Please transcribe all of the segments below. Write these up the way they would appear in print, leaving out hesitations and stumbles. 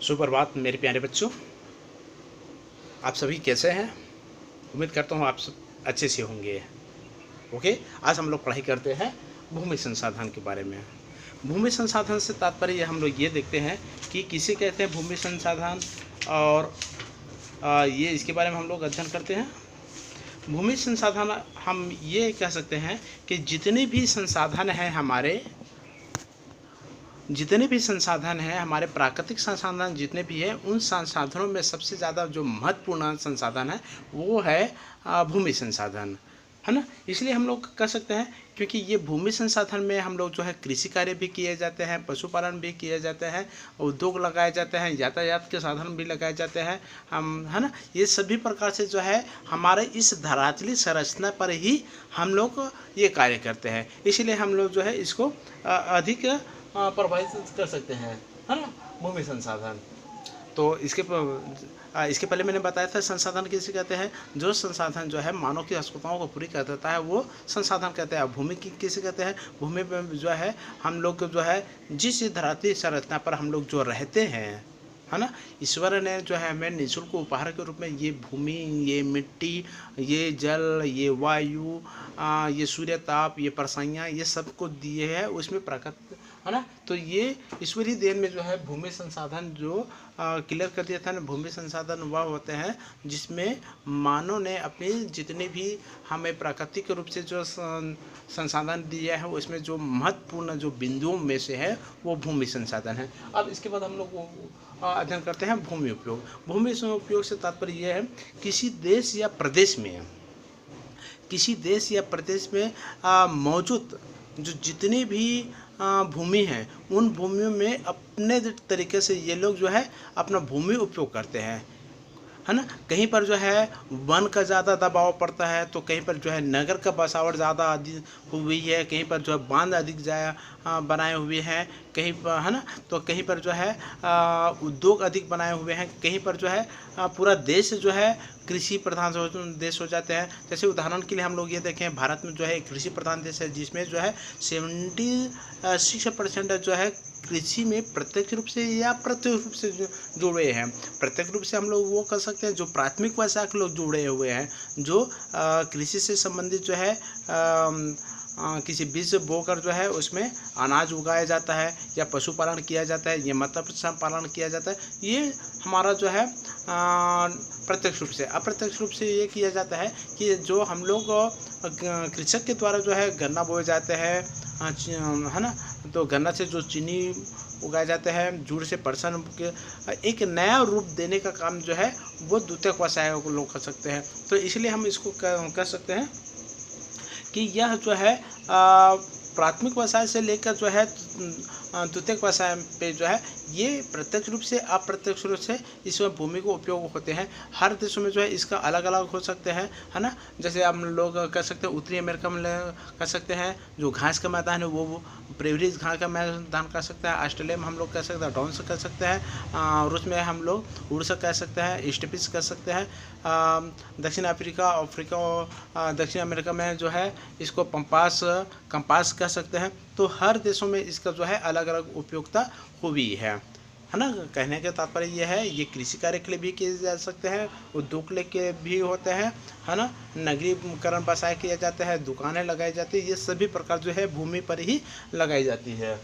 सुप्रभात मेरे प्यारे बच्चों, आप सभी कैसे हैं। उम्मीद करता हूँ आप सब अच्छे से होंगे। ओके, आज हम लोग पढ़ाई करते हैं भूमि संसाधन के बारे में। भूमि संसाधन से तात्पर्य हम लोग ये देखते हैं कि किसे कहते हैं भूमि संसाधन, और ये इसके बारे में हम लोग अध्ययन करते हैं। भूमि संसाधन हम ये कह सकते हैं कि जितने भी संसाधन हैं हमारे प्राकृतिक संसाधन जितने भी हैं, उन संसाधनों में सबसे ज़्यादा जो महत्वपूर्ण संसाधन है वो है भूमि संसाधन, है ना। इसलिए हम लोग कह सकते हैं क्योंकि ये भूमि संसाधन में हम लोग जो है कृषि कार्य भी किए जाते हैं, पशुपालन भी किए जाते हैं, उद्योग लगाए जाते हैं, यातायात के साधन भी लगाए जाते हैं, हम, है ना। ये सभी प्रकार से जो है हमारे इस धरातली संरचना पर ही हम लोग ये कार्य करते हैं। इसीलिए हम लोग जो है इसको अधिक प्रभावित कर सकते हैं, है ना, भूमि संसाधन। तो इसके पहले मैंने बताया था संसाधन किसे कहते हैं। जो संसाधन जो है मानव की आवश्यकताओं को पूरी कर देता है वो संसाधन कहते हैं। भूमि की किसे कहते हैं। भूमि में जो है हम लोग जो है जिस धरातली संरचना पर हम लोग जो रहते हैं, है ना, ईश्वर ने जो है हमें निःशुल्क उपहार के रूप में ये भूमि, ये मिट्टी, ये जल, ये वायु, ये सूर्य ताप, ये परछाइयाँ, ये सब को दिए है उसमें प्रकृति, है ना। तो ये ईश्वरीय देन में जो है भूमि संसाधन जो क्लियर कर दिया था ना, भूमि संसाधन वह होते हैं जिसमें मानव ने अपने जितने भी हमें प्राकृतिक रूप से जो संसाधन दिया है उसमें जो महत्वपूर्ण जो बिंदुओं में से है वो भूमि संसाधन है। अब इसके बाद हम लोग अध्ययन करते हैं भूमि उपयोग। भूमि उपयोग से तात्पर्य यह है किसी देश या प्रदेश में मौजूद जो जितनी भी भूमि है उन भूमियों में अपने तरीके से ये लोग जो है अपना भूमि उपयोग करते हैं, है ना। कहीं पर जो है वन का ज़्यादा दबाव पड़ता है तो कहीं पर जो है नगर का बसावट ज़्यादा अधिक हुई है, कहीं पर जो है बांध अधिक बनाए हुए हैं, कहीं पर, है ना, तो कहीं पर जो है उद्योग अधिक बनाए हुए हैं, कहीं पर जो है पूरा देश जो है कृषि प्रधान देश हो जाते हैं। जैसे उदाहरण के लिए हम लोग ये देखें, भारत में जो है कृषि प्रधान देश है जिसमें जो है 76% जो है कृषि में प्रत्यक्ष रूप से या अप्रत्यक्ष रूप से जुड़े हैं। प्रत्यक्ष रूप से हम लोग वो कर सकते हैं जो प्राथमिक व्यवसाय के लोग जुड़े हुए हैं, जो कृषि से संबंधित जो है किसी बीज बोकर जो है उसमें अनाज उगाया जाता है, या पशुपालन किया जाता है, या मत्स्य पालन किया जाता है। ये हमारा जो है प्रत्यक्ष रूप से। अप्रत्यक्ष रूप से ये किया जाता है कि जो हम लोग कृषक के द्वारा जो है गन्ना बोए जाते हैं, है ना, तो गन्ना से जो चीनी उगाए जाते हैं, जूड़ से परसन के एक नया रूप देने का काम जो है वो द्वितीयक व्यवसाय को लोग कर सकते हैं। तो इसलिए हम इसको कह सकते हैं कि यह जो है प्राथमिक व्यवसाय से लेकर जो है द्वितीयक व्यवसाय पे जो है ये प्रत्यक्ष रूप से अप्रत्यक्ष रूप से इसमें भूमि को उपयोग होते हैं। हर देशों में जो है इसका अलग अलग हो सकते हैं, है ना। जैसे हम लोग कह सकते हैं उत्तरी अमेरिका में कह सकते हैं जो घास का मैदान है वो प्रेवरीज घास का मैदान कर सकते हैं। ऑस्ट्रेलिया में हम लोग कह सकते हैं डाउन से कह सकते हैं। रूस में हम लोग उड़ से कह सकते हैं, स्टेपिस कह सकते हैं। दक्षिण अफ्रीका और दक्षिण अमेरिका में जो है इसको कंपास कह सकते हैं। तो हर देशों में इसका जो है अलग अलग उपयोगिता हुई है ना। कहने का तात्पर्य यह है ये कृषि कार्य के लिए भी किए जा सकते हैं, उद्योग के लिए भी होते हैं, है ना, नगरीकरण बसाए किया जाता है, दुकानें लगाई जाती है, ये सभी प्रकार जो है भूमि पर ही लगाई जाती है।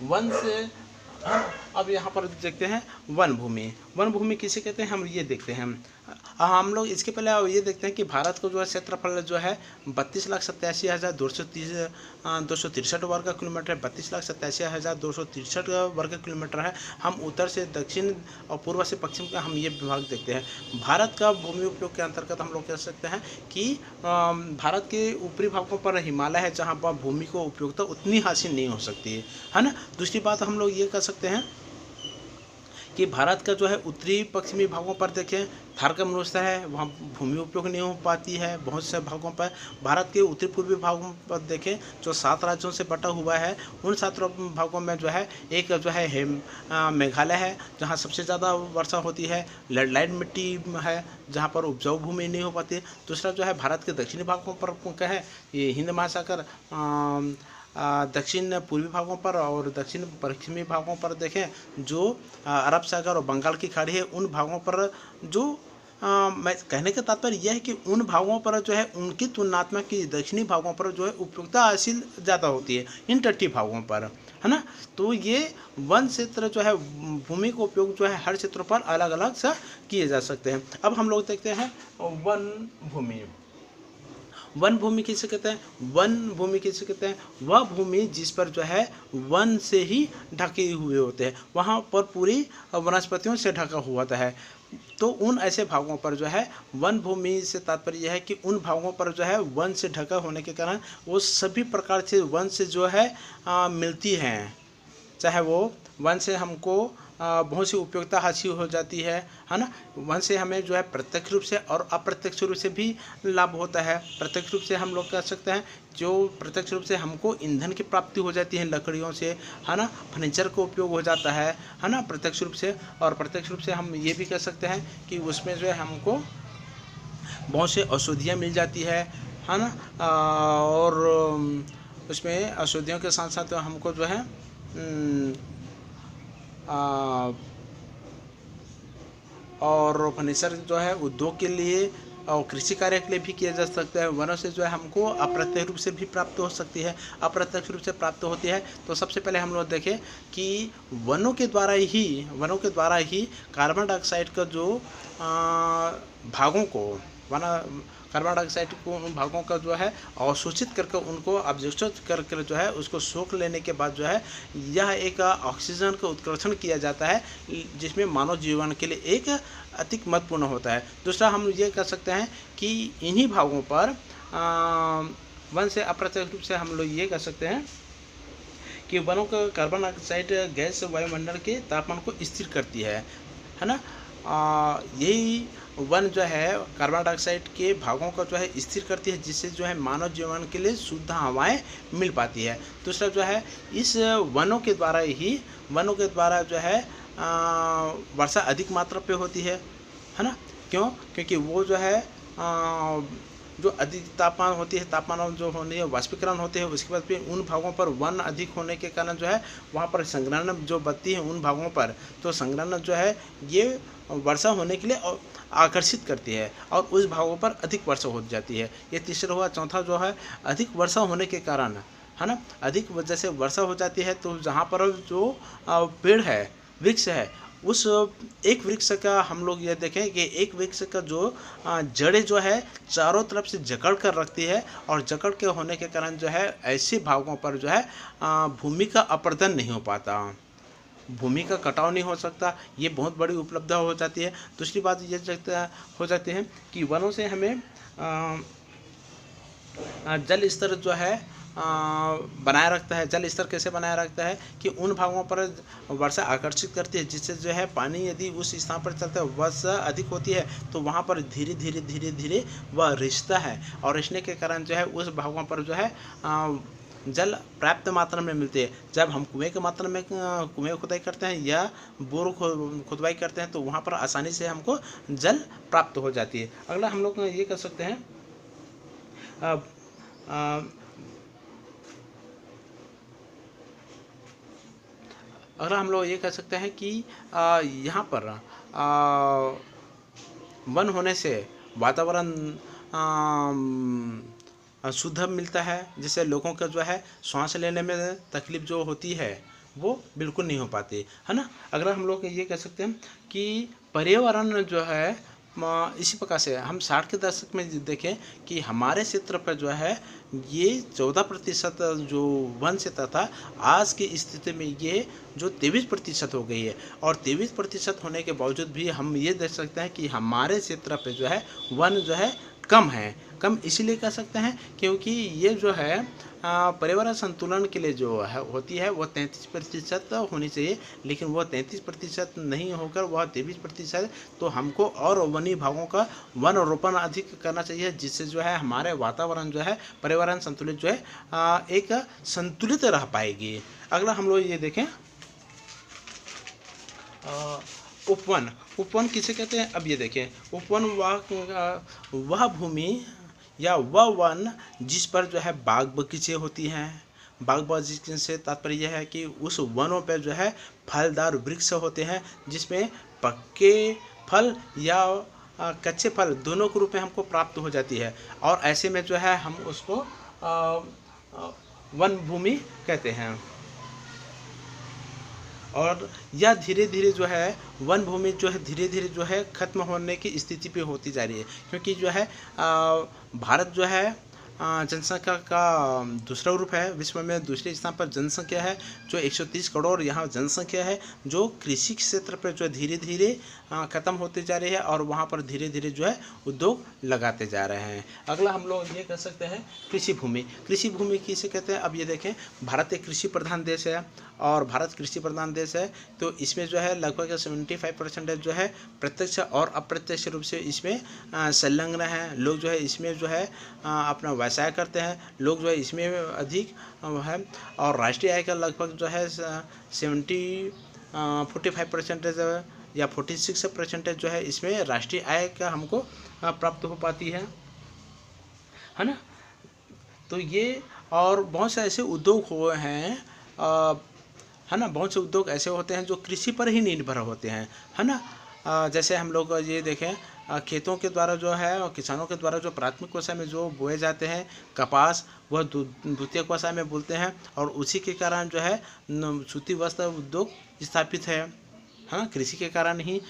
वन से अब यहाँ पर देखते हैं वन भूमि किसे कहते हैं हम ये देखते हैं। हम लोग इसके पहले ये देखते हैं कि भारत को जो है क्षेत्रफल जो है 32,87,263 वर्ग किलोमीटर है। 32,87,263 वर्ग किलोमीटर है। हम उत्तर से दक्षिण और पूर्व से पश्चिम का हम ये विभाग देखते हैं। भारत का भूमि उपयोग के अंतर्गत हम लोग कह सकते हैं कि भारत के ऊपरी भागों पर हिमालय है जहाँ पर भूमि को उपयोगिता उतनी हासिल नहीं हो सकती है ना। दूसरी बात हम लोग ये कह सकते हैं कि भारत का जो है उत्तरी पश्चिमी भागों पर देखें थार का मरुस्थल है, वहाँ भूमि उपयोग नहीं हो पाती है बहुत से भागों पर। भारत के उत्तरी पूर्वी भागों पर देखें जो 7 राज्यों से बटा हुआ है, उन 7 भागों में जो है एक जो है मेघालय है जहाँ सबसे ज़्यादा वर्षा होती है। लैंडलाइन मिट्टी है जहाँ पर उपजाऊ भूमि नहीं हो पाती। दूसरा जो है भारत के दक्षिणी भागों पर क्या है, ये हिंद महासागर दक्षिण पूर्वी भागों पर और दक्षिण पश्चिमी भागों पर देखें, जो अरब सागर और बंगाल की खाड़ी है, उन भागों पर जो मैं कहने का तात्पर्य यह है कि उन भागों पर जो है उनकी तुलनात्मक की दक्षिणी भागों पर जो है उपयोगिता हासिल ज़्यादा होती है इन तटीय भागों पर, है ना। तो ये वन क्षेत्र जो है, भूमि का उपयोग जो है हर क्षेत्रों पर अलग अलग सा किए जा सकते हैं। अब हम लोग देखते हैं वन भूमि। वन भूमि किसे कहते हैं? वन भूमि किसे कहते हैं? वह भूमि जिस पर जो है वन से ही ढके हुए होते हैं, वहाँ पर पूरी वनस्पतियों से ढका हुआ होता है। तो उन ऐसे भागों पर जो है वन भूमि से तात्पर्य यह है कि उन भागों पर जो है वन से ढका होने के कारण वो सभी प्रकार से वन से जो है मिलती हैं, चाहे वो वन से हमको बहुत सी उपयोगिता हासिल हो जाती है ना। वन से हमें जो है प्रत्यक्ष रूप से और अप्रत्यक्ष रूप से भी लाभ होता है। प्रत्यक्ष रूप से हम लोग कह सकते हैं, जो प्रत्यक्ष रूप से हमको ईंधन की प्राप्ति हो जाती है लकड़ियों से, है ना। फर्नीचर का उपयोग हो जाता है ना, प्रत्यक्ष रूप से। और प्रत्यक्ष रूप से हम ये भी कह सकते हैं कि उसमें जो है हमको बहुत से औषधियाँ मिल जाती है ना। और उसमें औषधियों के साथ साथ हमको जो है और फर्नीचर जो है उद्योग के लिए और कृषि कार्य के लिए भी किया जा सकता है। वनों से जो है हमको अप्रत्यक्ष रूप से भी प्राप्त हो सकती है, अप्रत्यक्ष रूप से प्राप्त होती है। तो सबसे पहले हम लोग देखें कि वनों के द्वारा ही कार्बन डाइऑक्साइड का जो भागों को कार्बन डाइऑक्साइड को उन भागों का जो है अवशोषित करके उनको अब्जॉर्ब करके जो है उसको सोख लेने के बाद जो है यह एक ऑक्सीजन का उत्कर्षण किया जाता है, जिसमें मानव जीवन के लिए एक अधिक महत्वपूर्ण होता है। दूसरा हम ये कह सकते हैं कि इन्हीं भागों पर वन से अप्रत्यक्ष रूप से हम लोग ये कह सकते हैं कि वनों का कार्बन डाइऑक्साइड गैस वायुमंडल के तापमान को स्थिर करती है ना। यही वन जो है कार्बन डाइऑक्साइड के भागों का जो है स्थिर करती है, जिससे जो है मानव जीवन के लिए शुद्ध हवाएं मिल पाती है। दूसरा जो है इस वनों के द्वारा जो है वर्षा अधिक मात्रा पे होती है ना। क्यों? क्योंकि वो जो है जो अधिक तापमान होती है, तापमान जो होने है वाष्पीकरण होते हैं, उसके बाद फिर उन भागों पर वन अधिक होने के कारण जो है वहाँ पर संग्रहण जो बत्ती है उन भागों पर, तो संग्रहण जो है ये वर्षा होने के लिए आकर्षित करती है और उस भागों पर अधिक वर्षा हो जाती है। ये तीसरा हुआ। चौथा जो है अधिक वर्षा होने के कारण, है ना, अधिक वजह से वर्षा हो जाती है, तो जहाँ पर जो पेड़ है, वृक्ष है, उस एक वृक्ष का हम लोग ये देखें कि एक वृक्ष का जो जड़ें जो है चारों तरफ से जकड़ कर रखती है, और जकड़ के होने के कारण जो है ऐसे भागों पर जो है भूमि का अपरदन नहीं हो पाता, भूमि का कटाव नहीं हो सकता। ये बहुत बड़ी उपलब्धि हो जाती है। दूसरी बात ये हो जाती है कि वनों से हमें जल स्तर जो है बनाए रखता है। जल स्तर कैसे बनाए रखता है कि उन भागों पर वर्षा आकर्षित करती है, जिससे जो है पानी यदि उस स्थान पर चलता है, वर्षा अधिक होती है, तो वहाँ पर धीरे धीरे वह रिसता है, और रिसने के कारण जो है उस भागों पर जो है जल पर्याप्त मात्रा में मिलती है। जब हम कुएं खुदाई करते हैं या बोर खुदवाई करते हैं, तो वहाँ पर आसानी से हमको जल प्राप्त हो जाती है। अगला हम लोग ये कर सकते हैं, अगर हम लोग ये कह सकते हैं कि यहाँ पर वन होने से वातावरण शुद्ध मिलता है, जिससे लोगों का जो है सांस लेने में तकलीफ जो होती है वो बिल्कुल नहीं हो पाती, है ना। अगर हम लोग ये कह सकते हैं कि पर्यावरण जो है इसी प्रकार से हम 60 के दशक में देखें कि हमारे क्षेत्र पर जो है ये 14% जो वन क्षेत्र था, आज की स्थिति में ये जो 23% हो गई है। और 23% होने के बावजूद भी हम ये देख सकते हैं कि हमारे क्षेत्र पे जो है वन जो है कम इसीलिए कह सकते हैं क्योंकि ये जो है पर्यावरण संतुलन के लिए जो है होती है वो 33% होनी चाहिए, लेकिन वो 33% नहीं होकर वह 23%। तो हमको और वन्य भागों का वन रोपण अधिक करना चाहिए, जिससे जो है हमारे वातावरण जो है पर्यावरण संतुलित जो है एक संतुलित रह पाएगी। अगला हम लोग ये देखें उपवन किसे कहते हैं। अब ये देखें, उपवन वह भूमि या वह वन जिस पर जो है बाग बगीचे होती हैं, बाग बगीचे से तात्पर्य यह है कि उस वनों पे जो है फलदार वृक्ष होते हैं जिसमें पक्के फल या कच्चे फल दोनों के रूप में हमको प्राप्त हो जाती है, और ऐसे में जो है हम उसको वन भूमि कहते हैं। और यह धीरे धीरे जो है वन भूमि जो है धीरे धीरे जो है खत्म होने की स्थिति पे होती जा रही है, क्योंकि जो है भारत जो है जनसंख्या का दूसरा रूप है, विश्व में दूसरे स्थान पर जनसंख्या है जो 130 करोड़ यहाँ जनसंख्या है, जो कृषि क्षेत्र पर जो धीरे धीरे ख़त्म होते जा रही है और वहाँ पर धीरे धीरे जो है उद्योग लगाते जा रहे हैं। अगला हम लोग ये कह सकते हैं कृषि भूमि। कृषि भूमि किसे कहते हैं? अब ये देखें, भारत एक कृषि प्रधान देश है, और भारत कृषि प्रधान देश है तो इसमें जो है लगभग 75% जो है प्रत्यक्ष और अप्रत्यक्ष रूप से इसमें संलग्न हैं। लोग जो है इसमें जो है अपना व्यवसाय करते हैं, लोग जो है इसमें अधिक है, और राष्ट्रीय आय का लगभग जो है 45% या 46% जो है इसमें राष्ट्रीय आय का हमको प्राप्त हो पाती है ना। तो ये और बहुत से ऐसे उद्योग हुए हैं है ना, बहुत से उद्योग ऐसे होते हैं जो कृषि पर ही निर्भर होते हैं, है ना। जैसे हम लोग ये देखें, खेतों के द्वारा जो है और किसानों के द्वारा जो प्राथमिक व्यवसाय में जो बोए जाते हैं कपास, वह द्वितीयक व्यवसाय में बोलते हैं, और उसी के कारण जो है सूती वस्त्र उद्योग स्थापित है। हाँ, कृषि के कारण ही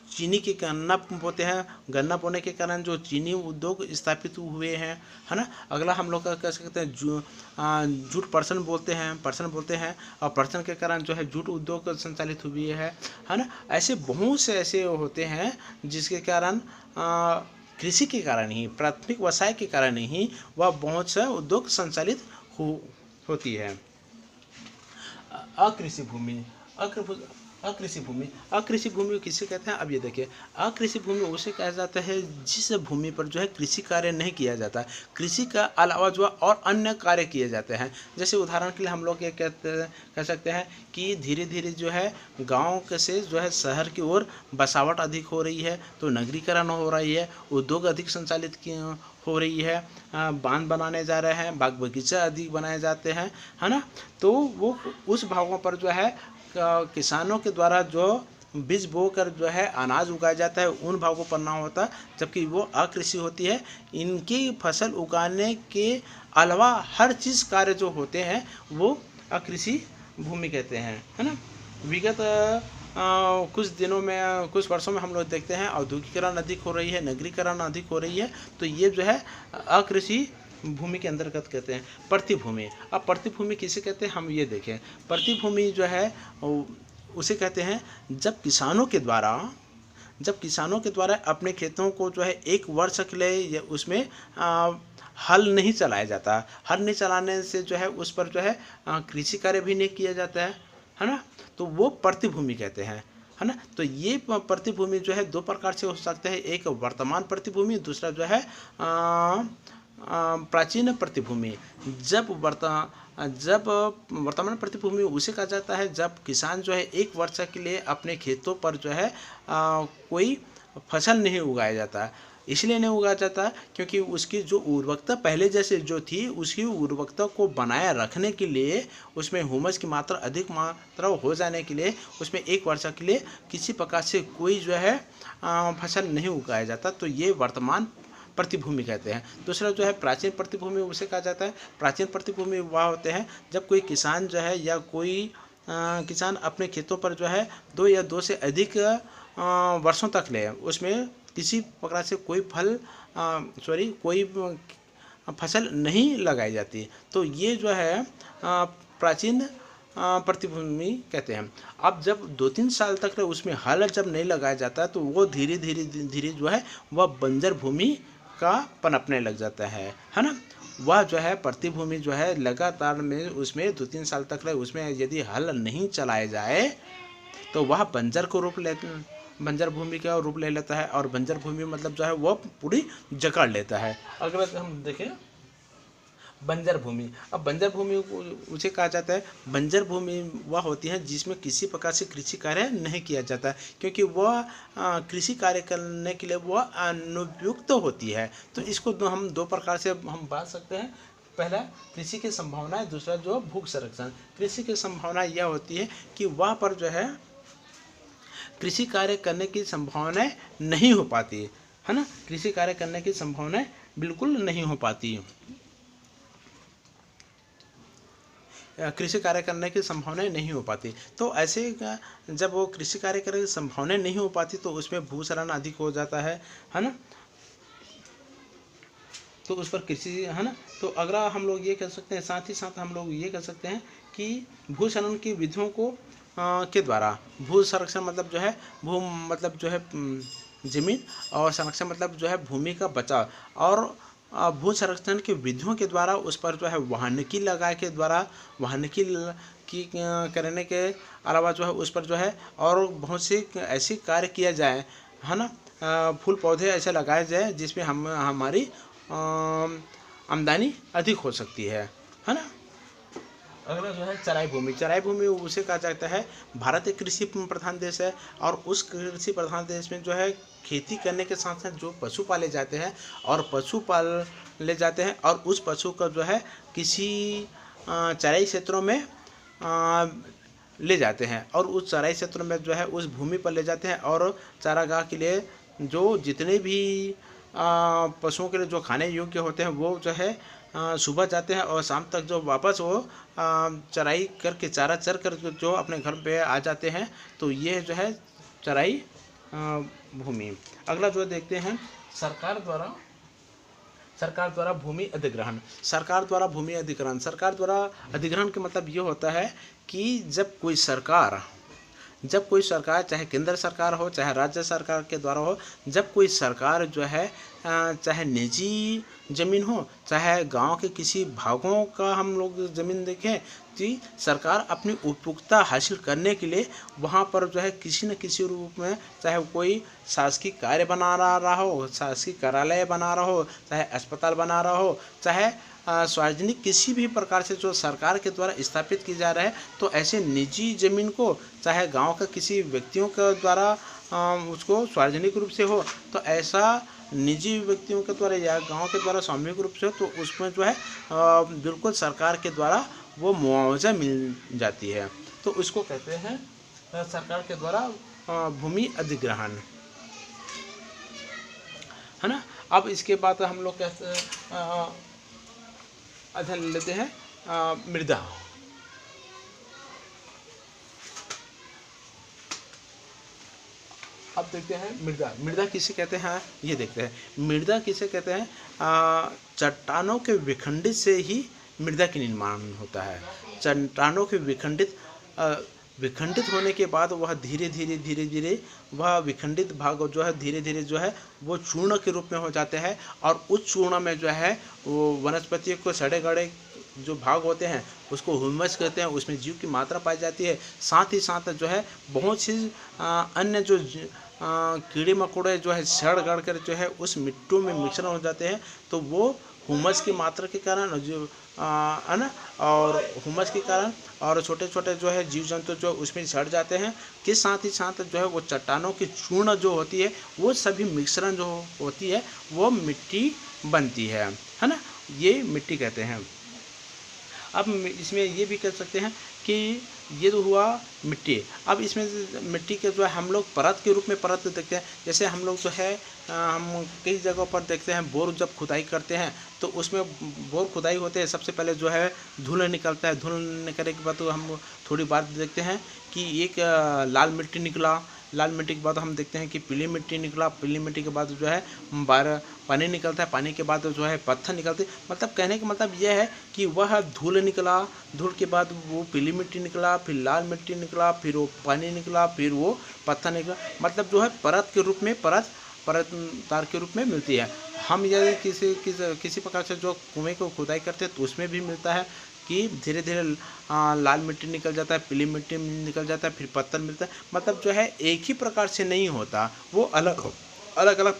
चीनी के गन्ना बोते हैं, गन्ना बोने के कारण जो चीनी उद्योग स्थापित हुए हैं, है ना। अगला हम लोग का कह सकते हैं जूट पर्सन बोलते हैं, और पर्सन के कारण जो है जूट उद्योग संचालित हुई है ना। ऐसे बहुत से ऐसे होते हैं जिसके कारण कृषि के कारण ही, प्राथमिक व्यवसाय के कारण ही वह बहुत से उद्योग संचालित होती है। अकृषि भूमि। अकृषि भूमि किसे कहते हैं? अब ये देखिए, अकृषि भूमि उसे कहा जाता है जिस भूमि पर जो है कृषि कार्य नहीं किया जाता, कृषि का अलावा जो और अन्य कार्य किए जाते हैं। जैसे उदाहरण के लिए हम लोग ये कह सकते हैं कि धीरे धीरे जो है गांव से जो है शहर की ओर बसावट अधिक हो रही है, तो नगरीकरण हो रही है, उद्योग अधिक संचालित हो रही है, बांध बनाने जा रहे हैं, बाग बगीचा अधिक बनाए जाते हैं, है ना। तो वो उस भागों पर जो है किसानों के द्वारा जो बीज बोकर जो है अनाज उगाया जाता है उन भागों पर ना होता, जबकि वो अकृषि होती है। इनकी फसल उगाने के अलावा हर चीज़ कार्य जो होते हैं वो अकृषि भूमि कहते हैं, है ना। विगत कुछ दिनों में, कुछ वर्षों में हम लोग देखते हैं औद्योगिकरण अधिक हो रही है, नगरीकरण अधिक हो रही है, तो ये जो है अकृषि भूमि के अंतर्गत कहते हैं। प्रतिभूमि। अब प्रतिभूमि किसे कहते हैं? हम ये देखें, प्रतिभूमि जो है उसे कहते हैं जब किसानों के द्वारा अपने खेतों को जो है एक वर्ष के लिए उसमें हल नहीं चलाया जाता। हल नहीं चलाने से जो है उस पर जो है कृषि कार्य भी नहीं किया जाता है ना, तो वो प्रतिभूमि कहते हैं, है ना। तो ये प्रतिभूमि जो है दो प्रकार से हो सकता है, एक वर्तमान प्रतिभूमि, दूसरा जो है प्राचीन प्रतिभूमि। जब वर्तमान प्रतिभूमि उसे कहा जाता है जब किसान जो है एक वर्ष के लिए अपने खेतों पर जो है कोई फसल नहीं उगाया जाता। इसलिए नहीं उगाया जाता क्योंकि उसकी जो उर्वरकता पहले जैसे जो थी उसकी उर्वरकता को बनाए रखने के लिए, उसमें ह्यूमस की मात्रा अधिक मात्रा हो जाने के लिए उसमें एक वर्ष के लिए किसी प्रकार से कोई जो है फसल नहीं उगाया जाता। तो ये वर्तमान प्रतिभूमि कहते हैं। दूसरा जो है प्राचीन प्रतिभूमि उसे कहा जाता है। प्राचीन प्रतिभूमि वह होते हैं जब कोई किसान जो है या कोई किसान अपने खेतों पर जो है 2 या 2 से अधिक वर्षों तक ले उसमें किसी प्रकार से कोई कोई फसल नहीं लगाई जाती, तो ये जो है प्राचीन प्रतिभूमि कहते हैं। अब जब 2-3 साल तक उसमें हल जब नहीं लगाया जाता तो वो धीरे धीरे जो है वह बंजर भूमि का पनपने लग जाता है ना। वह जो है प्रतिभूमि जो है लगातार में उसमें 2-3 साल तक उसमें यदि हल नहीं चलाए जाए तो वह बंजर भूमि का रूप ले लेता है, और बंजर भूमि मतलब जो है वह पूरी जकड़ लेता है। अगर हम देखें बंजर भूमि, अब बंजर भूमि उसे कहा जाता है, बंजर भूमि वह होती है जिसमें किसी प्रकार से कृषि कार्य नहीं किया जाता क्योंकि वह कृषि कार्य करने के लिए वह अनुपयुक्त होती है। तो इसको हम 2 प्रकार से हम बांट सकते हैं, पहला कृषि की संभावनाएं, दूसरा जो भूख संरक्षण। कृषि की संभावना यह होती है कि वहाँ पर जो है कृषि कार्य करने की संभावनाएं नहीं हो पाती है ना, कृषि कार्य करने की संभावनाएं बिल्कुल नहीं हो पाती, कृषि कार्य करने की संभावनाएं नहीं हो पाती। तो ऐसे जब वो कृषि कार्य करने की संभावनाएं नहीं हो पाती तो उसमें भूसरण अधिक हो जाता है ना, तो उस पर कृषि है ना। तो अगला हम लोग ये कह सकते हैं, साथ ही साथ हम लोग ये कह सकते हैं कि भूसरण की विधियों को के द्वारा, भू संरक्षण मतलब जो है मतलब जो है जमीन, और संरक्षण मतलब जो है भूमि का बचाव, और भू संरक्षण की विधियों के द्वारा उस पर जो है वानिकी लगाए के द्वारा, वानिकी की करने के अलावा जो है उस पर जो है और बहुत सी ऐसी कार्य किया जाए है ना, फूल पौधे ऐसे लगाए जाए जिसमें हमारी आमदनी अधिक हो सकती है ना। अगला जो है चराई भूमि। चराई भूमि उसे कहा जाता है, भारत एक कृषि प्रधान देश है और उस कृषि प्रधान देश में जो है खेती करने के साथ साथ जो पशु पाले जाते हैं और पशु पाले जाते हैं और उस पशु का जो है किसी चराई क्षेत्रों में ले जाते हैं और उस चराई क्षेत्रों में जो है उस भूमि पर ले जाते हैं और चारागाह के लिए जो जितने भी पशुओं के लिए जो खाने योग्य होते हैं वो जो है सुबह जाते हैं और शाम तक जो वापस वो चराई करके चारा चर कर जो अपने घर पे आ जाते हैं। तो ये जो है चराई भूमि। अगला जो देखते हैं सरकार द्वारा भूमि अधिग्रहण। सरकार द्वारा भूमि अधिग्रहण, सरकार द्वारा अधिग्रहण का मतलब ये होता है कि जब कोई सरकार चाहे केंद्र सरकार हो चाहे राज्य सरकार के द्वारा हो, जब कोई सरकार जो है चाहे निजी ज़मीन हो चाहे गांव के किसी भागों का हम लोग ज़मीन देखें, कि सरकार अपनी उपयुक्तता हासिल करने के लिए वहां पर जो है किसी न किसी रूप में, चाहे कोई शासकीय कार्य बना रहा हो, शासकीय कार्यालय बना रहा हो, चाहे अस्पताल बना रहा हो, चाहे सार्वजनिक किसी भी प्रकार से जो सरकार के द्वारा स्थापित की जा रहा है, तो ऐसे निजी ज़मीन को चाहे गांव का किसी व्यक्तियों के द्वारा उसको सार्वजनिक रूप से हो, तो ऐसा निजी व्यक्तियों के द्वारा या गांव के द्वारा सामूहिक रूप से हो, तो उसमें जो है बिल्कुल सरकार के द्वारा वो मुआवजा मिल जाती है। तो उसको कहते हैं सरकार के द्वारा भूमि अधिग्रहण, है ना। अब इसके बाद हम लोग कहते अध्ययन लेते हैं मृदा। अब देखते हैं मृदा। मृदा किसे कहते हैं ये देखते हैं। मृदा किसे कहते हैं, चट्टानों के विखंडित से ही मृदा की निर्माण होता है। चट्टानों के विखंडित होने के बाद वह धीरे धीरे वह विखंडित भाग जो है धीरे धीरे जो है वो चूर्ण के रूप में हो जाते हैं और उस चूर्ण में जो है वो वनस्पतियों को सड़े गड़े जो भाग होते हैं उसको ह्यूमस कहते हैं, उसमें जीव की मात्रा पाई जाती है। साथ ही साथ जो है बहुत सी अन्य जो कीड़े मकोड़े जो है सड़ गड़ कर जो है उस मिट्टी में मिश्रण हो जाते हैं, तो वो ह्यूमस की मात्रा के कारण जो है ना, और ह्यूमस के कारण और छोटे छोटे जो है जीव जंतु जो उसमें सड़ जाते हैं, के साथ ही साथ जो है वो चट्टानों की चूर्ण जो होती है वो सभी मिश्रण जो होती है वो मिट्टी बनती है ना, ये मिट्टी कहते हैं। अब इसमें ये भी कह सकते हैं कि ये तो हुआ मिट्टी। अब इसमें मिट्टी के जो है हम लोग परत के रूप में परत देखते हैं। जैसे हम लोग जो है हम कई जगहों पर देखते हैं बोर जब खुदाई करते हैं तो उसमें बोर खुदाई होते हैं, सबसे पहले जो है धूल निकलता है। धूल निकलने के बाद तो हम थोड़ी बात देखते हैं कि एक लाल मिट्टी निकला, लाल मिट्टी के बाद हम देखते हैं कि पीली मिट्टी निकला, पीली मिट्टी के बाद जो है पानी निकलता है, पानी के बाद जो है पत्थर निकलते। मतलब कहने का मतलब यह है कि वह धूल निकला, धूल के बाद वो पीली मिट्टी निकला, फिर लाल मिट्टी निकला, फिर वो पानी निकला, फिर वो पत्थर निकला। मतलब जो है परत के रूप में परतदार के रूप में मिलती है। हम यदि किसी प्रकार से जो कुएँ को खुदाई करते हैं तो उसमें भी मिलता है कि धीरे धीरे लाल मिट्टी निकल जाता है, पीली मिट्टी निकल जाता है, फिर पत्थर मिलता है। मतलब जो है एक ही प्रकार से नहीं होता, वो अलग अलग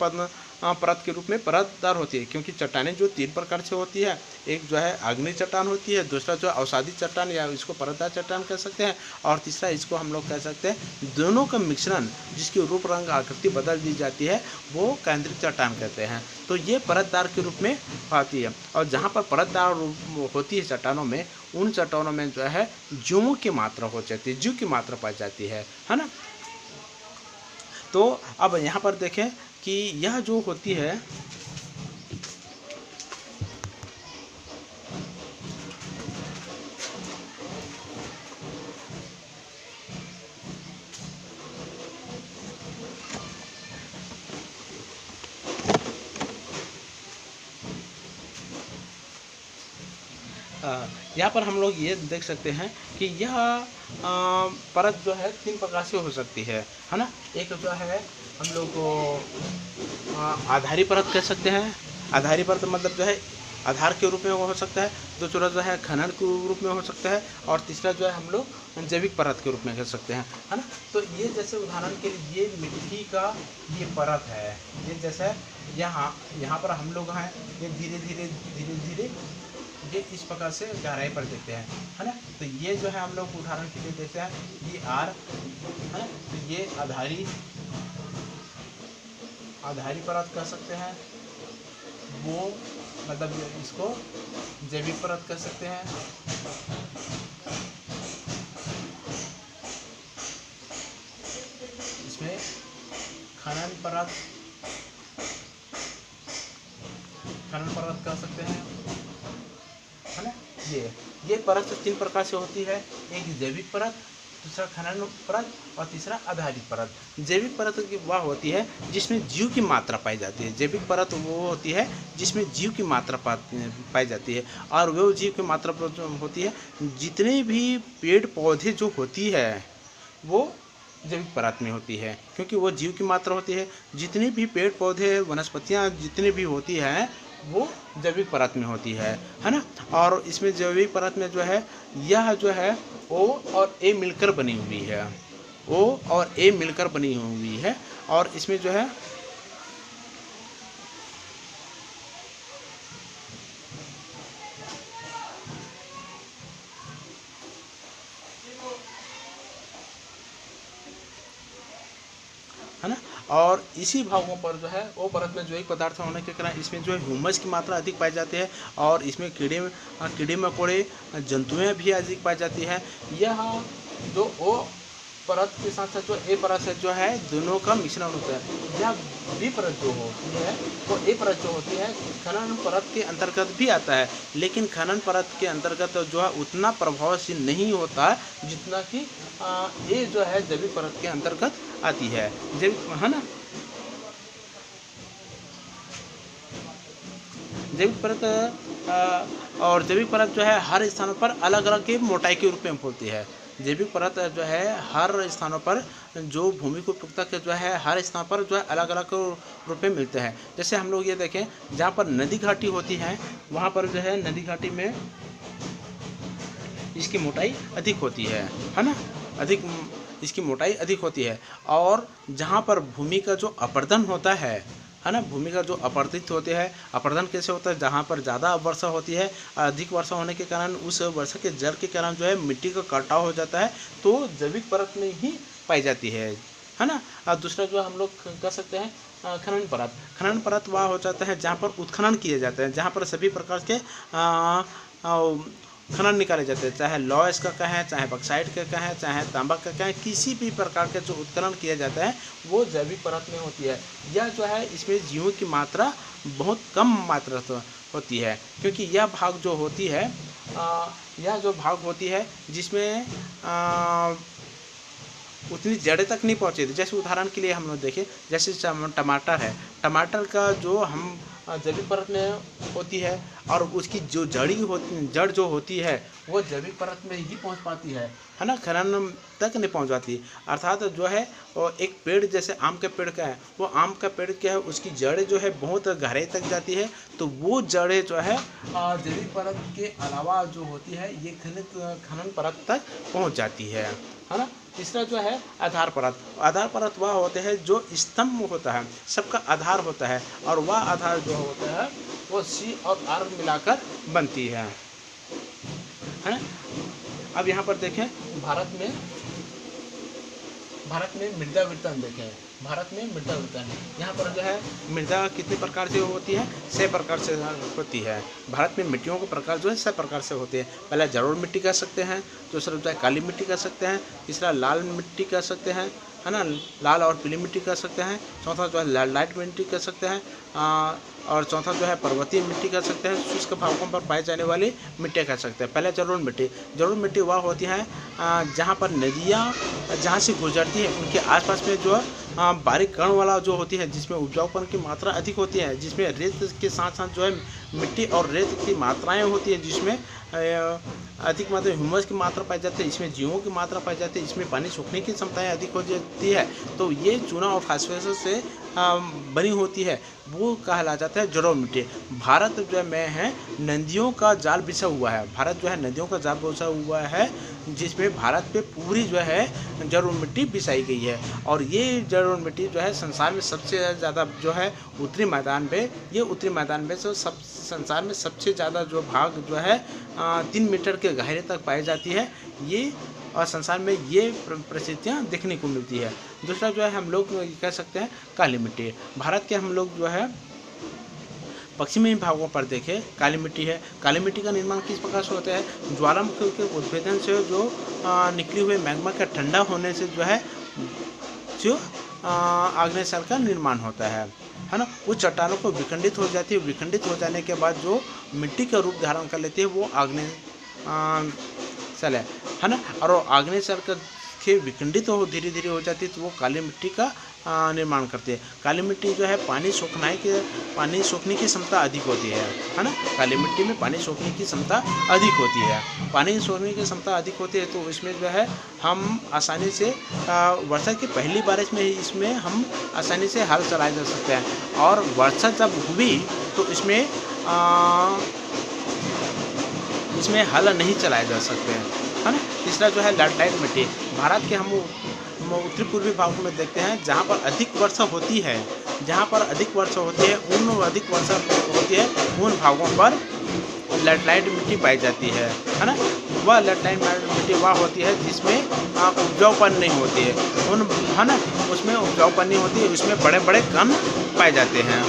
परत के रूप में परतदार होती है, क्योंकि चट्टानें जो 3 प्रकार से होती है। एक जो है आग्नेय चट्टान होती है, दूसरा जो है अवसादी चट्टान या इसको परतदार चट्टान कह सकते हैं, और तीसरा इसको हम लोग कह सकते हैं दोनों का मिश्रण जिसकी रूप रंग आकृति बदल दी जाती है वो केंद्रित चट्टान कहते हैं। तो ये परतदार के रूप में आती है, और जहाँ पर परतदार होती है चट्टानों में, उन चट्टानों में जो है जीवों की मात्रा हो जाती है, जीव की मात्रा पाई जाती है ना। तो अब यहाँ पर देखें कि यह जो होती है यहाँ पर हम लोग ये देख सकते हैं कि यह परत जो है 3 प्रकार से हो सकती है ना। एक जो है हम लोग आधारी परत कह सकते हैं। आधारी परत मतलब जो है आधार के रूप में हो सकता है, दूसरा जो है खनन के रूप में हो सकता है, और तीसरा जो है हम लोग जैविक परत के रूप में कह सकते हैं, है ना। तो ये जैसे उदाहरण के लिए ये मिट्टी का ये परत है, ये जैसे यहाँ पर हम लोग हैं, ये धीरे धीरे ये इस प्रकार से गहराई पर देखते हैं, है ना। तो ये जो है हम लोग उदाहरण के लिए देखते हैं, ये आर है ना। तो ये आधारी परत कह सकते हैं, वो मतलब इसको जैविक परत कह सकते हैं। इसमें खनन परत कह सकते हैं, है ना। ये परत 3 प्रकार से होती है, एक जैविक परत, दूसरा खनन परत और तीसरा आधारित परत। जैविक परत की वह होती है जिसमें जीव की मात्रा पाई जाती है। जैविक परत वो होती है जिसमें जीव की मात्रा पाई जाती है, और वो जीव की मात्रा होती है जितने भी पेड़ पौधे जो होती है वो जैविक परत में होती है, क्योंकि वो जीव की मात्रा होती है। जितने भी पेड़ पौधे वनस्पतियाँ जितनी भी होती हैं वो जैविक परत में होती है ना। और इसमें जैविक परत में जो है यह जो है ओ और ए मिलकर बनी हुई है, ओ और ए मिलकर बनी हुई है, और इसमें जो है ना। और इसी भागों पर जो है वो परत में जैविक पदार्थ होने के कारण इसमें जो है ह्यूमस की मात्रा अधिक पाई जाती है, और इसमें कीड़े मकोड़े जंतुएं भी अधिक पाई जाती है। यह जो ओ परत के साथ साथ जो ए परत है जो है दोनों का मिश्रण होता है। यह बी परत जो होती है वो ए परत जो होती है खनन परत के अंतर्गत भी आता है, लेकिन खनन परत के अंतर्गत जो है उतना प्रभावशील नहीं होता है जितना कि ए जो है जैविक परत के अंतर्गत आती है, जैविक, है ना। जैविक परत और जैविक परत जो है हर स्थानों पर अलग अलग की मोटाई के रूप में होती है। जैविक परत जो है हर स्थानों पर जो भूमि को उपयुक्तता के जो है हर स्थान पर जो है अलग अलग रूप में मिलते हैं। जैसे हम लोग ये देखें, जहाँ पर नदी घाटी होती है वहाँ पर जो है नदी घाटी में इसकी मोटाई अधिक होती है ना, इसकी मोटाई अधिक होती है। और जहाँ पर भूमि का जो अपरदन होता है ना, भूमि का जो अपरदित होते हैं, अपरदन कैसे होता है, जहाँ पर ज़्यादा वर्षा होती है, अधिक वर्षा होने के कारण उस वर्षा के जल के कारण जो है मिट्टी का कटाव हो जाता है, तो जैविक परत में ही पाई जाती है ना। और दूसरा जो हम लोग कह सकते हैं खनन परत। खनन परत वह हो जाता है जहाँ पर उत्खनन किए जाते हैं, जहाँ पर सभी प्रकार के खनन निकाले जाते हैं, चाहे लॉयस का कहें, चाहे बक्साइट का कहें, चाहे तांबा का कहें, किसी भी प्रकार के जो उत्खनन किया जाता है वो जैविक परत में होती है। यह जो है इसमें जीवों की मात्रा बहुत कम मात्रा होती है, क्योंकि यह भाग जो होती है जिसमें उतनी जड़ें तक नहीं पहुँचे। जैसे उदाहरण के लिए हम लोग देखें, जैसे टमाटर है, टमाटर का जो हम जैविक परत में होती है, और उसकी जो जड़ जो होती है वो जैविक परत में ही पहुंच पाती है ना, खनन तक नहीं पहुंच पाती। अर्थात जो है वो एक पेड़ जैसे आम के पेड़ का है, वो आम का पेड़ क्या है, उसकी जड़ें जो है बहुत गहराई तक जाती है, तो वो जड़ें जो है जैविक परत के अलावा जो होती है ये खनन परत तक पहुंच जाती है ना। तीसरा जो है आधार परत। आधार परत वह होते हैं जो स्तंभ होता है, सबका आधार होता है, और वह आधार जो होता है वो सी और आर मिलाकर बनती है ना। अब यहाँ पर देखें भारत में मृदा वितरण देखें, भारत में मृदा वितरण यहाँ पर जो है मृदा कितने प्रकार से होती है, 6 प्रकार से होती है। भारत में मिट्टियों के प्रकार जो है 6 प्रकार से होते हैं। पहला जलोढ़ मिट्टी कह सकते हैं, दूसरा जो है काली मिट्टी कह सकते हैं, तीसरा लाल मिट्टी कह सकते हैं है ना, लाल और पीली मिट्टी कह सकते हैं, चौथा जो है लाइट मिट्टी कह सकते हैं, और चौथा जो है पर्वतीय मिट्टी कह सकते हैं, शुष्क भागों पर पाई जाने वाली मिट्टी कह सकते हैं। पहले जलोढ़ मिट्टी। जलोढ़ मिट्टी वह होती है जहाँ पर नदियाँ जहाँ से गुजरती है उनके आसपास में जो बारीक कण वाला जो होती है, जिसमें उपजाऊपन की मात्रा अधिक होती है, जिसमें रेत के साथ साथ जो है मिट्टी और रेत की मात्राएं होती है, जिसमें अधिक मात्रा में ह्यूमस की मात्रा पाई जाती है, इसमें जीवों की मात्रा पाई जाती है, इसमें पानी सूखने की क्षमताएं अधिक हो जाती है, तो ये चूना और फास्फोरस से बनी होती है, वो कहला जाता है जलोढ़ मिट्टी। भारत जो में है नदियों का जाल बिछा हुआ है, भारत जो है नदियों का जाल बिछा हुआ है, जिसमें भारत पे पूरी जो है जलोढ़ मिट्टी बिछाई गई है। और ये जलोढ़ मिट्टी जो है संसार में सबसे ज़्यादा जो है उत्तरी मैदान पे, ये उत्तरी मैदान में से संसार में सबसे ज़्यादा जो भाग जो है 3 मीटर के गहरे तक पाई जाती है। ये और संसार में ये परिस्थितियाँ देखने को मिलती है। दूसरा जो है हम लोग कह सकते हैं काली मिट्टी। भारत के हम लोग जो है पश्चिमी भागों पर देखें काली मिट्टी है। काली मिट्टी का निर्माण किस प्रकार से होता है, ज्वालामुखी के उद्भेदन से जो निकली हुए मैग्मा का ठंडा होने से जो है जो आग्नेय का निर्माण होता है ना। उस चट्टानों को विखंडित हो जाती है, विखंडित हो जाने के बाद जो मिट्टी का रूप धारण कर लेती है वो आग्नेय सेल है ना। और आग्नेय सेल का विखंडित हो धीरे धीरे हो जाती है तो वो काली मिट्टी का निर्माण करती है। काली मिट्टी जो है पानी सोखने की क्षमता अधिक होती है ना। काली मिट्टी में पानी सोखने की क्षमता अधिक होती है। पानी सोखने की क्षमता अधिक होती है तो इसमें जो है हम आसानी से वर्षा की पहली बारिश में ही इसमें हम आसानी से हल चलाए जा सकते हैं, और वर्षा जब हुई तो इसमें हल नहीं चलाए जा सकते हैं है ना। तीसरा जो है लैटराइट मिट्टी। भारत के हम उत्तरी पूर्वी भागों में देखते हैं जहाँ पर अधिक वर्षा होती है, उन भागों पर लैटराइट मिट्टी पाई जाती है ना। वह लैटराइट मिट्टी वह होती है जिसमें उपजाऊपन नहीं होती है ना, उसमें उपजाऊपन नहीं होती है, उसमें बड़े बड़े कण पाए जाते हैं।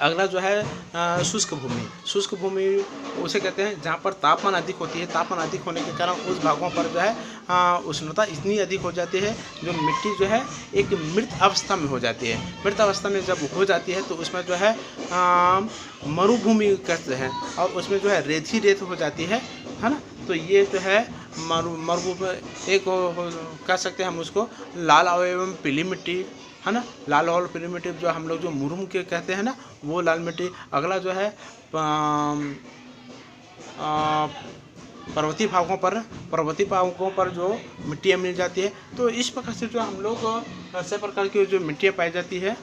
अगला जो है शुष्क भूमि उसे कहते हैं जहाँ पर तापमान अधिक होती है। तापमान अधिक होने के कारण उस भागों पर जो है उष्णता इतनी अधिक हो जाती है जो मिट्टी जो है एक मृत अवस्था में हो जाती है। मृत अवस्था में जब हो जाती है तो उसमें जो है मरुभूमि कहते हैं, और उसमें जो है रेत ही रेत हो जाती है ना। तो ये जो है मरुभूमि एक कह सकते हैं हम उसको लाल एवं पीली मिट्टी है ना। लाल और पीली मिट्टी जो हम लोग जो मुरुम के कहते हैं ना, वो लाल मिट्टी। अगला जो है पर्वतीय भागों पर जो मिट्टियाँ मिल जाती है। तो इस प्रकार से जो हम लोग 6 प्रकार की जो मिट्टियाँ पाई जाती है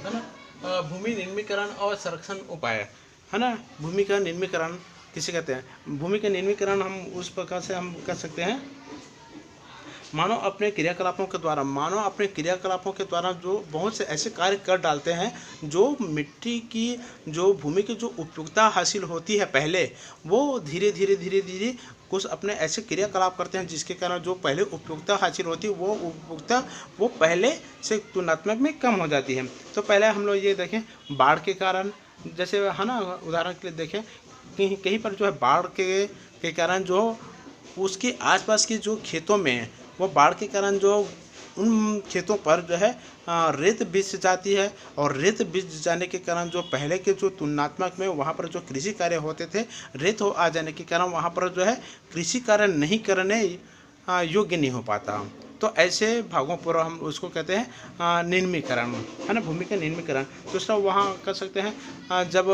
ना। भूमि निर्मीकरण और संरक्षण उपाय है ना। भूमि का निर्मीकरण किसे कहते हैं? भूमि का निर्मीकरण हम उस प्रकार से हम कर सकते हैं, मानव अपने क्रियाकलापों के द्वारा जो बहुत से ऐसे कार्य कर डालते हैं जो मिट्टी की जो भूमि की जो उपयुक्तता हासिल होती है पहले, वो धीरे धीरे कुछ अपने ऐसे क्रियाकलाप करते हैं जिसके कारण जो पहले उपयुक्तता हासिल होती है वो उपयुक्तता वो पहले से तुलनात्मक में कम हो जाती है। तो पहले हम लोग ये देखें बाढ़ के कारण, जैसे है ना, उदाहरण के लिए देखें कहीं पर जो है बाढ़ के कारण जो उसके आसपास के जो खेतों में वो बाढ़ के कारण जो उन खेतों पर जो है रेत बिछ जाती है, और रेत बिछ जाने के कारण जो पहले के जो तुलनात्मक में वहाँ पर जो कृषि कार्य होते थे, रेत हो आ जाने के कारण वहाँ पर जो है कृषि कार्य नहीं करने योग्य नहीं हो पाता। तो ऐसे भागों पर हम उसको कहते हैं निम्नीकरण, है ना, भूमि का निम्नीकरण। दूसरा वहाँ कर सकते हैं जब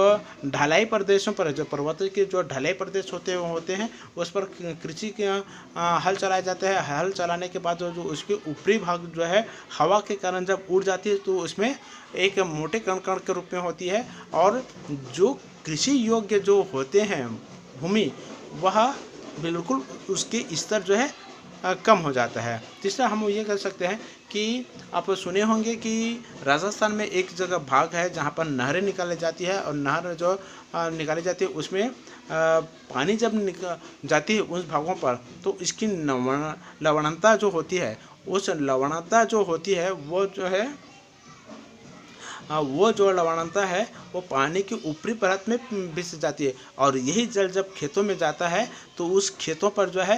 ढलाई प्रदेशों पर, जो पर्वत के जो ढलाई प्रदेश होते हैं उस पर कृषि के हल चलाए जाते हैं। हल चलाने के बाद जो उसके ऊपरी भाग जो है हवा के कारण जब उड़ जाती है तो उसमें एक मोटे कण कण के रूप में होती है, और जो कृषि योग्य जो होते हैं भूमि, वह बिल्कुल उसके स्तर जो है कम हो जाता है। तीसरा हम ये कर सकते हैं कि आप सुने होंगे कि राजस्थान में एक जगह भाग है जहाँ पर नहरें निकाली जाती है, और नहर जो निकाली जाती है उसमें पानी जब जाती है उस भागों पर, तो इसकी लवणता जो होती है, उस लवणता जो होती है वो जो लवणता है वो पानी की ऊपरी परत में बिछ जाती है, और यही जल जब खेतों में जाता है तो उस खेतों पर जो है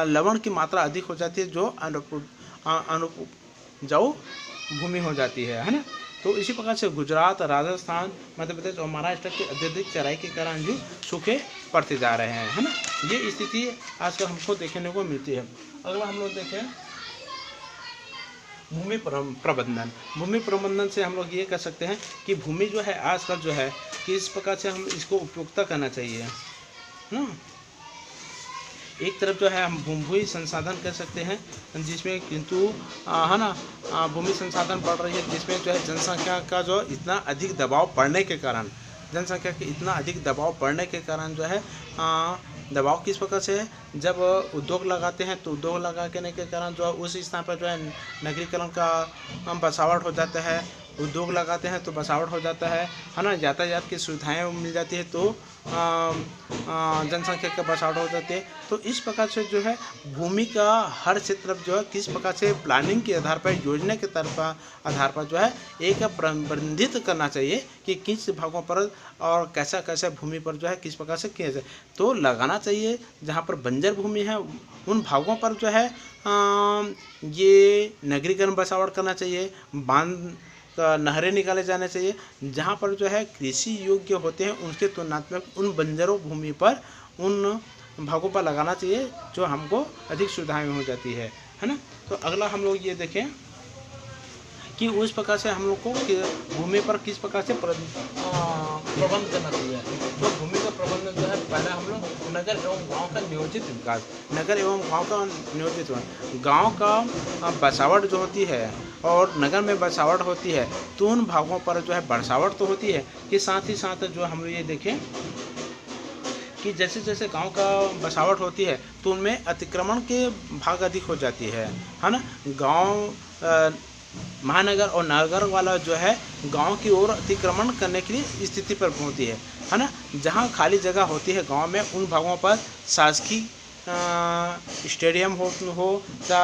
लवण की मात्रा अधिक हो जाती है, जो अनुपजाऊ भूमि हो जाती है ना। तो इसी प्रकार से गुजरात, राजस्थान, मध्य प्रदेश और महाराष्ट्र की अत्यधिक चराई के कारण भी सूखे पड़ते जा रहे हैं, है ना। ये स्थिति आजकल हमको देखने को मिलती है। अगला हम लोग देखें भूमि प्रबंधन। भूमि प्रबंधन से हम लोग ये कर सकते हैं कि भूमि जो है आजकल जो है किस प्रकार से हम इसको उपयोगिता करना चाहिए ना। एक तरफ जो है हम भूमि संसाधन कर सकते हैं, जिसमें किंतु है ना भूमि संसाधन बढ़ रही है, जिसमें जो है जनसंख्या का जो इतना अधिक दबाव पड़ने के कारण, जनसंख्या के इतना अधिक दबाव पड़ने के कारण जो है दबाव किस प्रकार से है, जब उद्योग लगाते हैं तो उद्योग लगाने के कारण जो उस स्थान पर जो है नगरीकरण का बसावट हो जाता है, उद्योग लगाते हैं तो बसावट हो जाता है ना, यातायात की सुविधाएं मिल जाती है तो जनसंख्या का बसावट हो जाती है। तो इस प्रकार से जो है भूमि का हर क्षेत्र जो है किस प्रकार से प्लानिंग के आधार पर, योजना के आधार पर जो है एक प्रबंधित करना चाहिए कि किस भागों पर और कैसा कैसा भूमि पर जो है किस प्रकार से किया जाए। तो लगाना चाहिए जहाँ पर बंजर भूमि है उन भागों पर जो है ये नगरीकरण बसावट करना चाहिए, बांध नहरें निकाले जाने चाहिए। जहाँ पर जो है कृषि योग्य होते हैं उनके तुलनात्मक उन बंजरों भूमि पर, उन भागों पर लगाना चाहिए जो हमको अधिक सुविधाएं हो जाती है ना। तो अगला हम लोग ये देखें कि उस प्रकार से हम लोग को भूमि पर किस प्रकार से प्रबंध करना चाहिए। तो भूमि का प्रबंधन जो है पहले हम लोग नगर एवं गांव का नियोजित विकास, नगर एवं गांव का नियोजित गांव का बसावट जो होती है और नगर में बसावट होती है, तो उन भागों पर जो है बसावट तो होती है कि साथ ही साथ जो हम लोग ये देखें कि जैसे जैसे गांव का बसावट होती है तो उनमें अतिक्रमण के भाग अधिक हो जाती है ना। गांव महानगर और नगर वाला जो है गांव की ओर अतिक्रमण करने के लिए स्थिति पर पहुंचती है ना। जहां खाली जगह होती है गांव में उन भागों पर शासकीय स्टेडियम हो या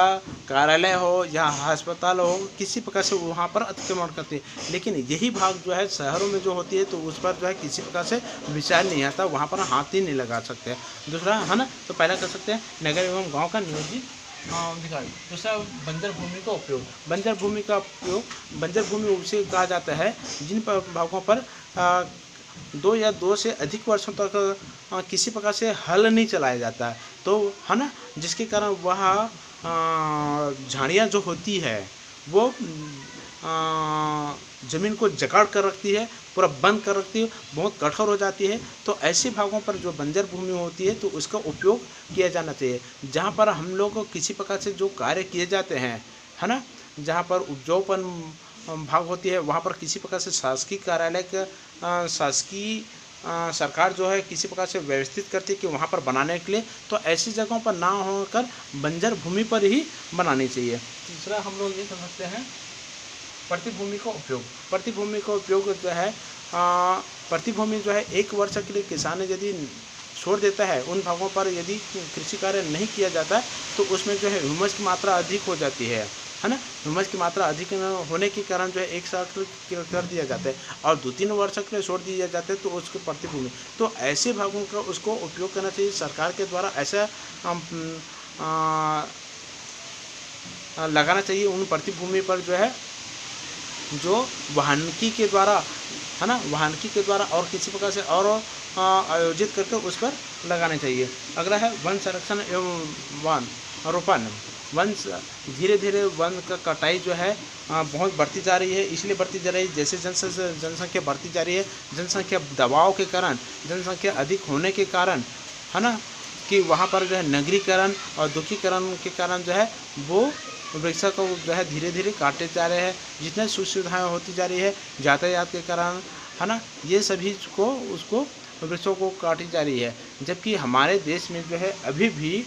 कार्यालय हो या अस्पताल हो, किसी प्रकार से वहाँ पर अतिक्रमण करते हैं। लेकिन यही भाग जो है शहरों में जो होती है तो उस पर जो है किसी प्रकार से विचार नहीं आता, वहाँ पर हाथ ही नहीं लगा सकते। दूसरा है ना, तो पहला कर सकते हैं नगर एवं गाँव का नियोजित विकास। दूसरा बंजर भूमि का उपयोग। बंजर भूमि का उपयोग, बंजर भूमि उसे कहा जाता है जिन भागों पर 2 या 2 से अधिक वर्षों तक किसी प्रकार से हल नहीं चलाया जाता है, तो है ना, जिसके कारण वह झाड़ियाँ जो होती है वो ज़मीन को जकड़ कर रखती है, पूरा बंद कर रखती है, बहुत कठोर हो जाती है। तो ऐसे भागों पर जो बंजर भूमि होती है तो उसका उपयोग किया जाना चाहिए। जहाँ पर हम लोग को किसी प्रकार से जो कार्य किए जाते हैं है ना, जहाँ पर उपजाऊपन भाग होती है वहाँ पर किसी प्रकार से शासकीय कार्यालय का शासकीय सरकार जो है किसी प्रकार से व्यवस्थित करती है कि वहाँ पर बनाने के लिए, तो ऐसी जगहों पर ना होकर बंजर भूमि पर ही बनानी चाहिए। तीसरा हम लोग ये समझते हैं प्रतिभूमि का उपयोग। प्रतिभूमि का उपयोग जो है प्रतिभूमि जो है 1 वर्ष के लिए किसान यदि छोड़ देता है, उन भागों पर यदि कृषि कार्य नहीं किया जाता है तो उसमें जो है ह्यूमस की मात्रा अधिक हो जाती है ना। ह्यूमस की मात्रा अधिक होने के कारण जो है 1 साल कर दिया जाता है और 2-3 वर्ष के लिए छोड़ दिया जाता है तो उसके प्रतिभूमि, तो ऐसे भागों का उसको उपयोग करना चाहिए। सरकार के द्वारा ऐसा लगाना चाहिए उन प्रतिभूमि पर जो है, जो वानिकी के द्वारा, है ना, वानिकी के द्वारा और किसी प्रकार से और आयोजित करके उस पर लगाने चाहिए। अगला है वन संरक्षण एवं वन रोपण। वन धीरे धीरे वन का कटाई जो है बहुत बढ़ती जा रही है, इसलिए बढ़ती जा रही है जैसे जनसंख्या बढ़ती जा रही है, जनसंख्या दबाव के कारण, जनसंख्या अधिक होने के कारण, है ना, कि वहाँ पर जो है नगरीकरण और औद्योगिकीकरण के कारण जो है वो वृक्ष को जो है धीरे धीरे काटते जा रहे हैं। जितने सुख सुविधाएँ होती जा रही है यातायात के कारण, है ना, ये सभी को उसको वृक्षों को काटी जा रही है। जबकि हमारे देश में जो है अभी भी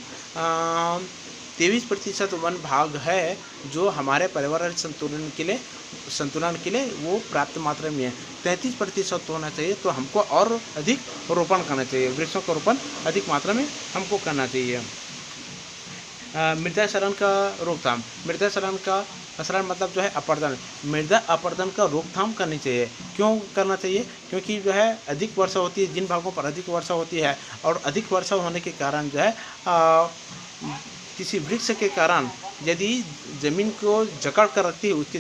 23% वन भाग है जो हमारे पर्यावरण संतुलन के लिए वो पर्याप्त मात्रा में है। 33% होना चाहिए, तो हमको और अधिक रोपण करना चाहिए, वृक्षों का रोपण अधिक मात्रा में हमको करना चाहिए। मृदा क्षरण का रोकथाम। मृदा क्षरण का मतलब जो है अपरदन, मृदा अपरदन का रोकथाम करनी चाहिए। क्यों करना चाहिए? क्योंकि जो है अधिक वर्षा होती है, जिन भागों पर अधिक वर्षा होती है और अधिक वर्षा होने के कारण जो है किसी वृक्ष के कारण यदि ज़मीन को जकड़ कर रखती है, उसकी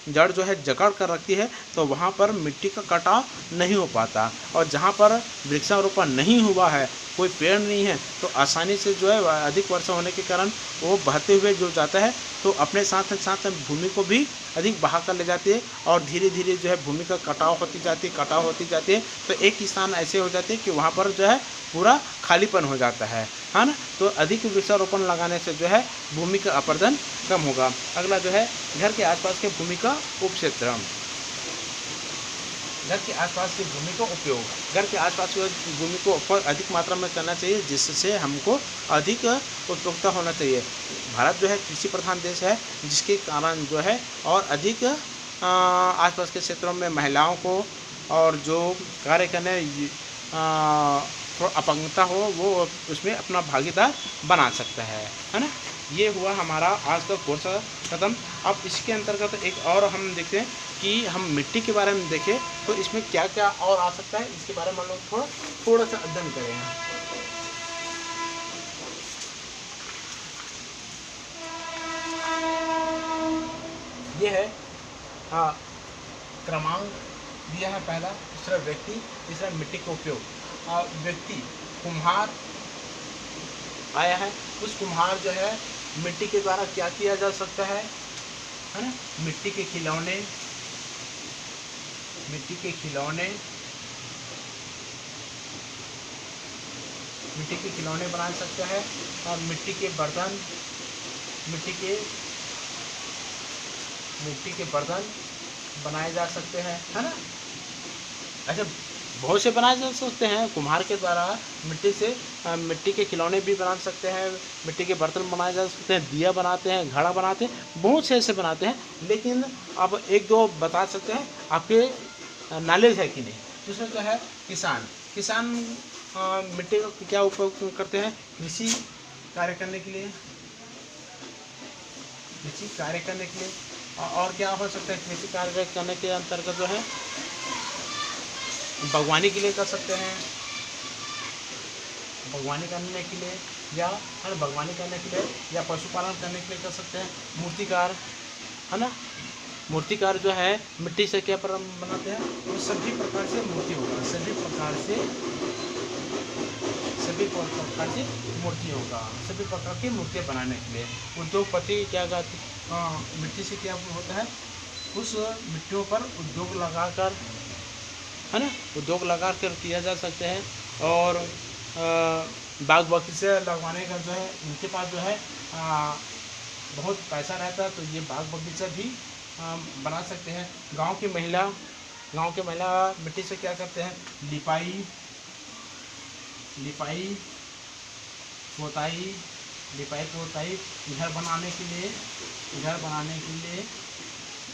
जड़ जो है जकड़ कर रखती है, तो वहाँ पर मिट्टी का कटाव नहीं हो पाता। और जहाँ पर वृक्षारोपण नहीं हुआ है, कोई पेड़ नहीं है, तो आसानी से जो है अधिक वर्षा होने के कारण वो बहते हुए जो जाता है तो अपने साथ साथ भूमि को भी अधिक बहा कर ले जाती है और धीरे धीरे जो है भूमि का कटाव होती जाती है। तो एक स्थान ऐसे हो जाते हैं कि वहाँ पर जो है पूरा खालीपन हो जाता है ना। तो अधिक वृक्षारोपण लगाने से जो है भूमि का अपरदन कम होगा। अगला जो है घर के आसपास के भूमि का उपक्षेत्र। घर के आसपास की भूमि का उपयोग, घर के आसपास की भूमि को अधिक मात्रा में करना चाहिए, जिससे हमको अधिक उपयोगिता होना चाहिए। भारत जो है कृषि प्रधान देश है, जिसके कारण जो है और अधिक आसपास के क्षेत्रों में महिलाओं को और जो कार्य करने थोड़ा अपंगता हो वो उसमें अपना भागीदार बना सकता है ना। ये हुआ हमारा आज का कोर्स खत्म। अब इसके अंतर्गत एक और हम देखते हैं कि हम मिट्टी के बारे में देखें तो इसमें क्या क्या और आ सकता है, इसके बारे में हम लोग थोड़ा सा अध्ययन करें। ये है क्रमांक दिया है, पहला, दूसरा व्यक्ति, तीसरा मिट्टी का उपयोग। व्यक्ति कुम्हार आया है, उस कुम्हार जो है मिट्टी के द्वारा क्या किया जा सकता है ना, मिट्टी के खिलौने बना सकता है और मिट्टी के बर्तन बनाए जा सकते हैं, है ना। अच्छा, बहुत से बनाए जा सकते हैं कुम्हार के द्वारा। मिट्टी के खिलौने भी बना सकते हैं, मिट्टी के बर्तन बनाए जा सकते हैं, दिया बनाते हैं, घड़ा बनाते हैं, बहुत से ऐसे बनाते हैं। लेकिन अब एक दो बता सकते हैं, आपके नॉलेज है कि नहीं। दूसरा जो है किसान मिट्टी का क्या उपयोग करते हैं? कृषि कार्य करने के लिए। और क्या हो सकता है? कृषि कार्य करने के अंतर्गत जो है बागवानी के लिए कर सकते हैं, बागवानी करने के लिए या पशुपालन करने के लिए कर सकते हैं। मूर्तिकार, है ना, मूर्तिकार जो है मिट्टी से क्या बनाते हैं? तो सभी प्रकार से मूर्ति होगा, सभी प्रकार की मूर्तियाँ बनाने के लिए। उद्योगपति क्या करते हैं? मिट्टी से क्या होता है? उस मिट्टियों पर उद्योग लगाकर, है ना, उद्योग लगा कर किया जा सकते हैं। और बाग बगीचे लगवाने का जो है उनके पास जो है बहुत पैसा रहता है, तो ये बाग बगीचा भी बना सकते हैं। गांव की महिला मिट्टी से क्या करते हैं? लिपाई पोताई घर बनाने के लिए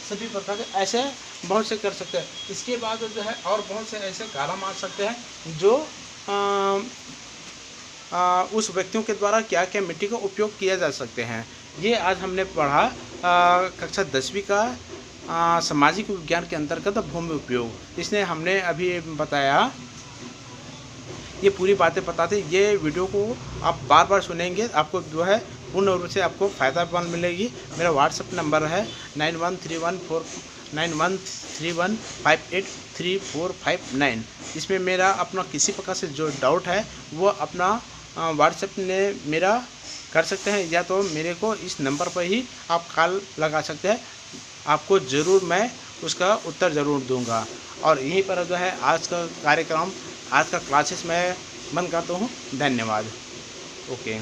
सभी प्रकार के ऐसे बहुत से कर सकते हैं। इसके बाद जो है और बहुत से ऐसे कारण आ सकते हैं जो उस व्यक्तियों के द्वारा क्या क्या मिट्टी का उपयोग किया जा सकते हैं। ये आज हमने पढ़ा कक्षा 10वीं का सामाजिक विज्ञान के अंतर्गत भूमि उपयोग। इसने हमने अभी बताया, ये पूरी बातें बताते। ये वीडियो को आप बार बार सुनेंगे, आपको जो है पूर्ण रूप से आपको फ़ायदेमंद मिलेगी। मेरा व्हाट्सएप नंबर है 9131583459। इसमें मेरा अपना किसी प्रकार से जो डाउट है वो अपना व्हाट्सएप ने मेरा कर सकते हैं, या तो मेरे को इस नंबर पर ही आप कॉल लगा सकते हैं। आपको ज़रूर मैं उसका उत्तर ज़रूर दूंगा। और यहीं पर जो है आज का कार्यक्रम, आज का क्लासेस मैं बंद करता हूँ। धन्यवाद। ओके।